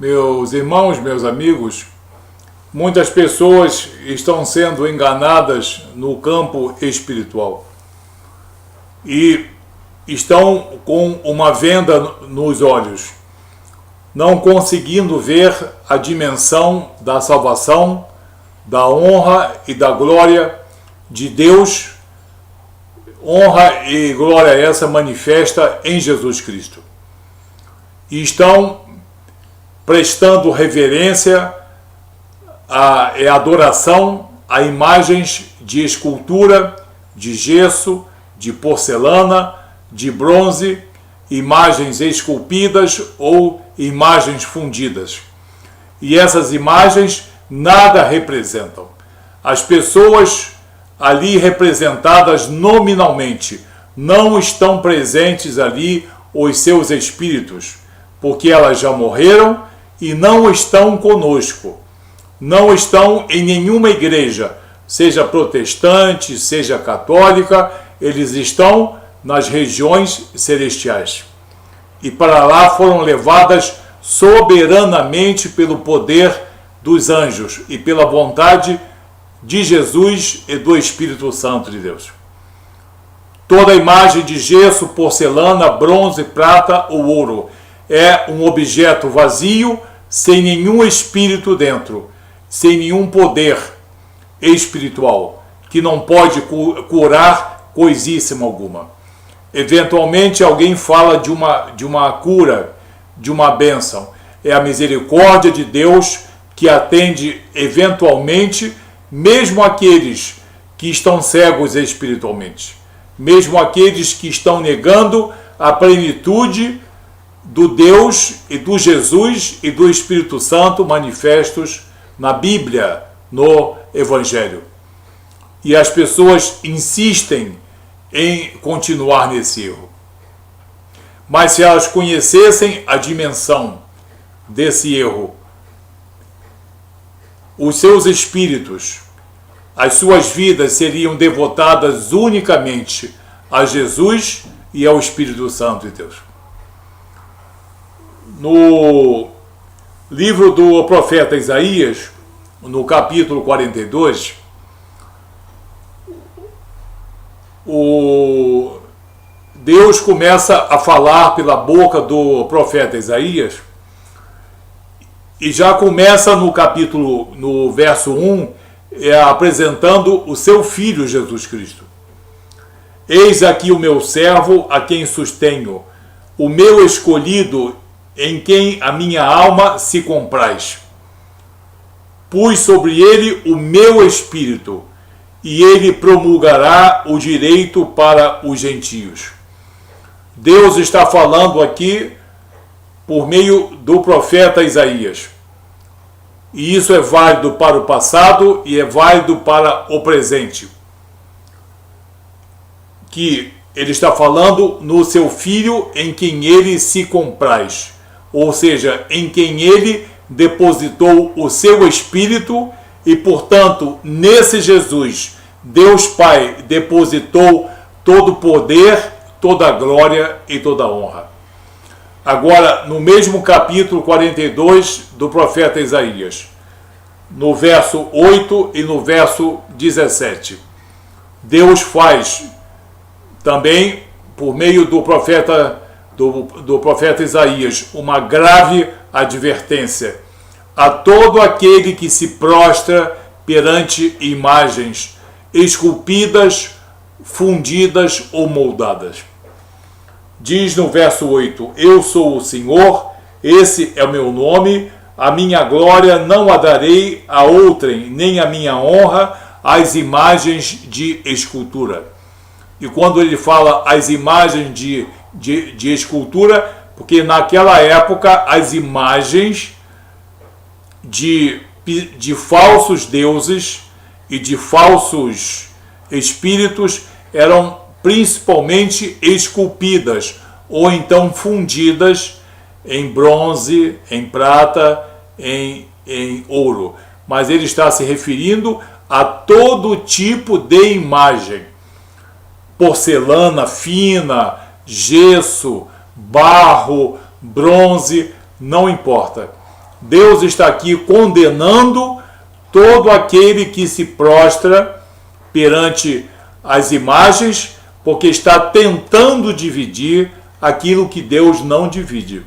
Meus irmãos, meus amigos, muitas pessoas estão sendo enganadas no campo espiritual e estão com uma venda nos olhos, não conseguindo ver a dimensão da salvação, da honra e da glória de Deus, honra e glória essa manifesta em Jesus Cristo. E estão prestando reverência e adoração a imagens de escultura, de gesso, de porcelana, de bronze, imagens esculpidas ou imagens fundidas. E essas imagens nada representam. As pessoas ali representadas nominalmente não estão presentes ali os seus espíritos, porque elas já morreram e não estão conosco, não estão em nenhuma igreja, seja protestante, seja católica, eles estão nas regiões celestiais. E para lá foram levadas soberanamente pelo poder dos anjos e pela vontade de Jesus e do Espírito Santo de Deus. Toda imagem de gesso, porcelana, bronze, prata ou ouro é um objeto vazio, sem nenhum espírito dentro, sem nenhum poder espiritual, que não pode curar coisíssima alguma. Eventualmente alguém fala de uma cura, de uma bênção. É a misericórdia de Deus que atende eventualmente, mesmo aqueles que estão cegos espiritualmente, mesmo aqueles que estão negando a plenitude do Deus e do Jesus e do Espírito Santo manifestos na Bíblia, no Evangelho. E as pessoas insistem em continuar nesse erro. Mas se elas conhecessem a dimensão desse erro, os seus espíritos, as suas vidas seriam devotadas unicamente a Jesus e ao Espírito Santo de Deus. No livro do profeta Isaías, no capítulo 42, Deus começa a falar pela boca do profeta Isaías e já começa no verso 1, apresentando o seu filho Jesus Cristo. Eis aqui o meu servo, a quem sustenho, o meu escolhido, em quem a minha alma se compraz. Pus sobre ele o meu espírito, e ele promulgará o direito para os gentios. Deus está falando aqui por meio do profeta Isaías. E isso é válido para o passado e é válido para o presente. Que ele está falando no seu filho em quem ele se compraz. Ou seja, em quem ele depositou o seu espírito e, portanto, nesse Jesus, Deus Pai depositou todo o poder, toda a glória e toda a honra. Agora, no mesmo capítulo 42 do profeta Isaías, no verso 8 e no verso 17, Deus faz também, por meio do profeta Isaías, uma grave advertência a todo aquele que se prostra perante imagens esculpidas, fundidas ou moldadas. Diz no verso 8: Eu sou o Senhor, esse é o meu nome, a minha glória não a darei a outrem, nem a minha honra às imagens de escultura. E quando ele fala as imagens de escultura, porque naquela época as imagens de falsos deuses e de falsos espíritos eram principalmente esculpidas ou então fundidas em bronze, em prata, em ouro. Mas ele está se referindo a todo tipo de imagem: porcelana fina, gesso, barro, bronze, não importa. Deus está aqui condenando todo aquele que se prostra perante as imagens, porque está tentando dividir aquilo que Deus não divide.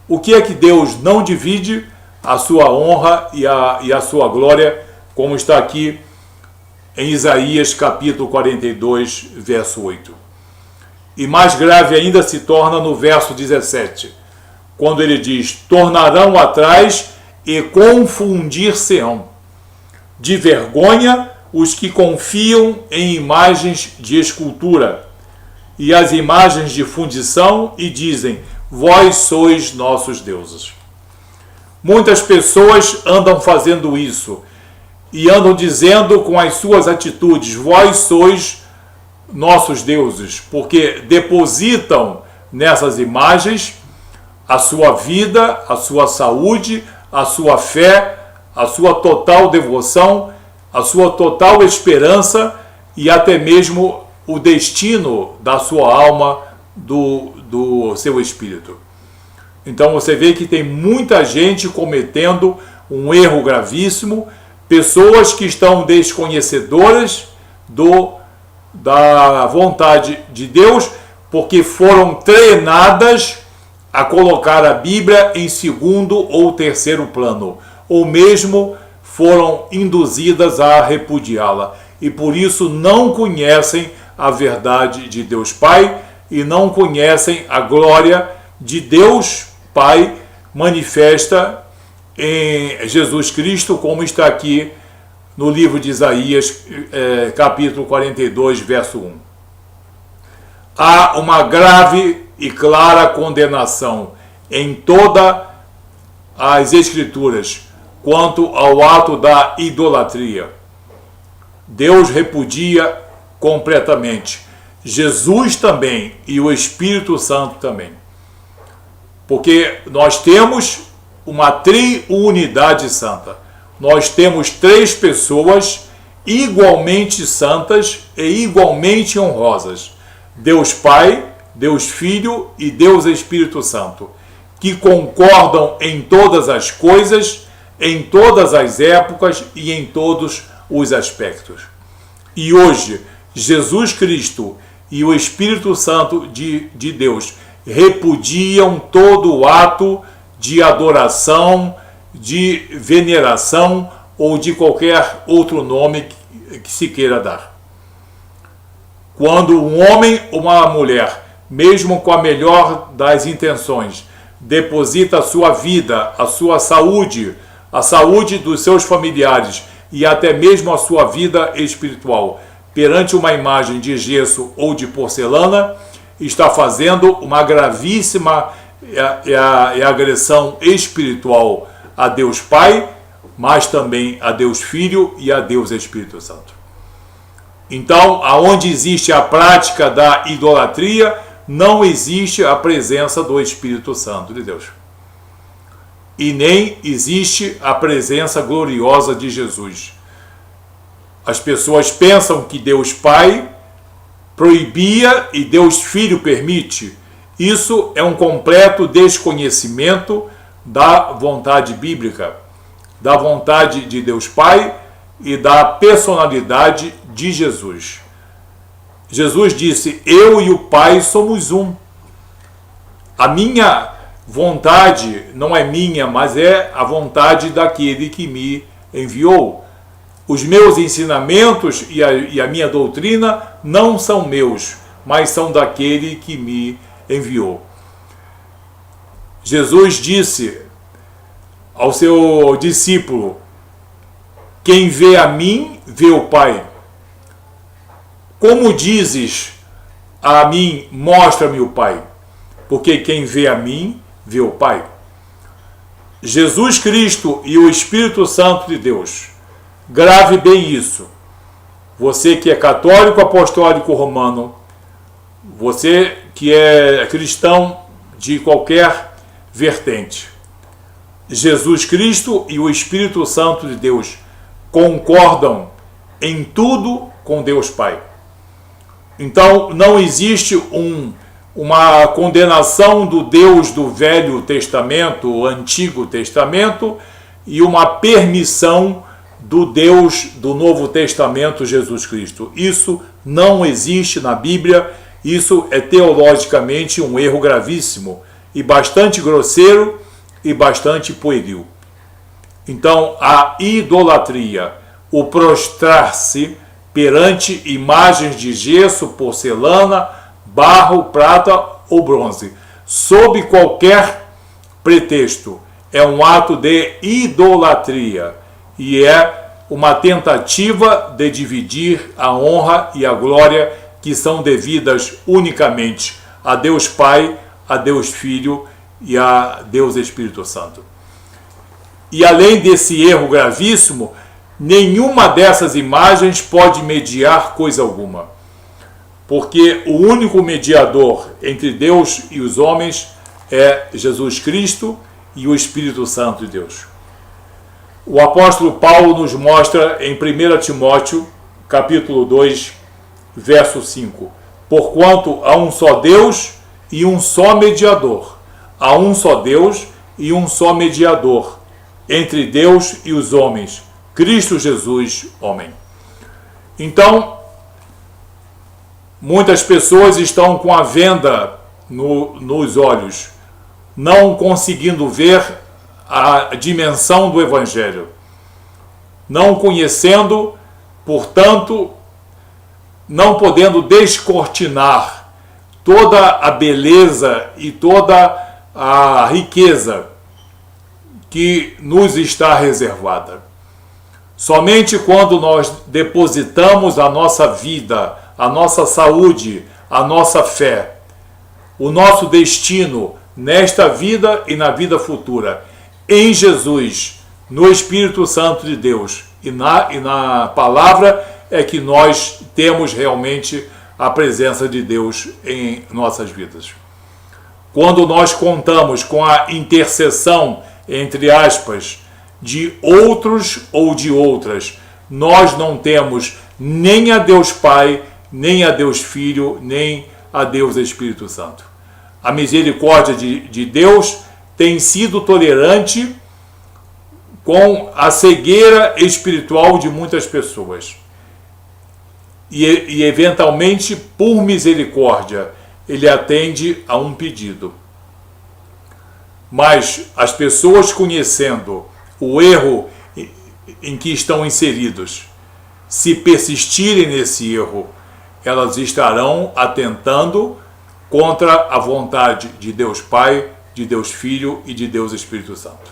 O que é que Deus não divide? A sua honra e a sua glória, como está aqui em Isaías capítulo 42, verso 8. E mais grave ainda se torna no verso 17, quando ele diz: tornarão atrás e confundir-se-ão de vergonha os que confiam em imagens de escultura e as imagens de fundição e dizem: vós sois nossos deuses. Muitas pessoas andam fazendo isso e andam dizendo com as suas atitudes: vós sois nossos deuses, porque depositam nessas imagens a sua vida, a sua saúde, a sua fé, a sua total devoção, a sua total esperança e até mesmo o destino da sua alma, do seu espírito. Então você vê que tem muita gente cometendo um erro gravíssimo, pessoas que estão desconhecedoras da vontade de Deus, porque foram treinadas a colocar a Bíblia em segundo ou terceiro plano, ou mesmo foram induzidas a repudiá-la, e por isso não conhecem a verdade de Deus Pai e não conhecem a glória de Deus Pai manifesta em Jesus Cristo, como está aqui no livro de Isaías, capítulo 42, verso 1. Há uma grave e clara condenação em todas as Escrituras quanto ao ato da idolatria. Deus repudia completamente. Jesus também e o Espírito Santo também. Porque nós temos uma triunidade santa. Nós temos três pessoas igualmente santas e igualmente honrosas: Deus Pai, Deus Filho e Deus Espírito Santo, que concordam em todas as coisas, em todas as épocas e em todos os aspectos. E hoje, Jesus Cristo e o Espírito Santo de Deus repudiam todo o ato de adoração, de veneração ou de qualquer outro nome que se queira dar. Quando um homem ou uma mulher, mesmo com a melhor das intenções, deposita a sua vida, a sua saúde, a saúde dos seus familiares e até mesmo a sua vida espiritual perante uma imagem de gesso ou de porcelana, está fazendo uma gravíssima agressão espiritual a Deus Pai, mas também a Deus Filho e a Deus Espírito Santo. Então, aonde existe a prática da idolatria, não existe a presença do Espírito Santo de Deus. E nem existe a presença gloriosa de Jesus. As pessoas pensam que Deus Pai proibia e Deus Filho permite. Isso é um completo desconhecimento da vontade bíblica, da vontade de Deus Pai e da personalidade de Jesus. Jesus disse: eu e o Pai somos um. A minha vontade não é minha, mas é a vontade daquele que me enviou. Os meus ensinamentos e a minha doutrina não são meus, mas são daquele que me enviou. Jesus disse ao seu discípulo: quem vê a mim, vê o Pai. Como dizes a mim, mostra-me o Pai? Porque quem vê a mim, vê o Pai. Jesus Cristo e o Espírito Santo de Deus. Grave bem isso. Você que é católico apostólico romano, você que é cristão de qualquer vertente, Jesus Cristo e o Espírito Santo de Deus concordam em tudo com Deus Pai. Então não existe uma condenação do Deus do Velho Testamento, o Antigo Testamento, e uma permissão do Deus do Novo Testamento, Jesus Cristo. Isso não existe na Bíblia, isso é teologicamente um erro gravíssimo e bastante grosseiro e bastante pueril. Então, a idolatria, o prostrar-se perante imagens de gesso, porcelana, barro, prata ou bronze, sob qualquer pretexto, é um ato de idolatria e é uma tentativa de dividir a honra e a glória que são devidas unicamente a Deus Pai, a Deus Filho e a Deus Espírito Santo. E além desse erro gravíssimo, nenhuma dessas imagens pode mediar coisa alguma, porque o único mediador entre Deus e os homens é Jesus Cristo e o Espírito Santo de Deus. O apóstolo Paulo nos mostra em 1 Timóteo, capítulo 2, verso 5, porquanto há um só Deus e um só mediador, há um só Deus e um só mediador entre Deus e os homens, Cristo Jesus, homem. Então, muitas pessoas estão com a venda nos olhos, não conseguindo ver a dimensão do Evangelho, não conhecendo, portanto, não podendo descortinar toda a beleza e toda a riqueza que nos está reservada. Somente quando nós depositamos a nossa vida, a nossa saúde, a nossa fé, o nosso destino nesta vida e na vida futura, em Jesus, no Espírito Santo de Deus e na palavra, é que nós temos realmente a presença de Deus em nossas vidas. Quando nós contamos com a intercessão, entre aspas, de outros ou de outras, nós não temos nem a Deus Pai, nem a Deus Filho, nem a Deus Espírito Santo. A misericórdia de Deus tem sido tolerante com a cegueira espiritual de muitas pessoas. E eventualmente, por misericórdia, ele atende a um pedido. Mas as pessoas conhecendo o erro em que estão inseridos, se persistirem nesse erro, elas estarão atentando contra a vontade de Deus Pai, de Deus Filho e de Deus Espírito Santo.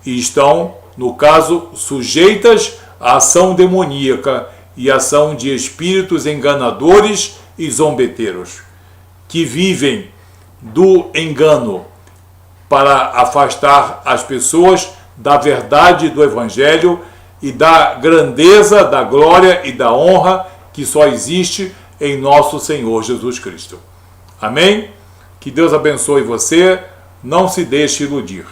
E estão, no caso, sujeitas à ação demoníaca e ação de espíritos enganadores e zombeteiros, que vivem do engano para afastar as pessoas da verdade do Evangelho e da grandeza, da glória e da honra que só existe em nosso Senhor Jesus Cristo. Amém? Que Deus abençoe você, não se deixe iludir.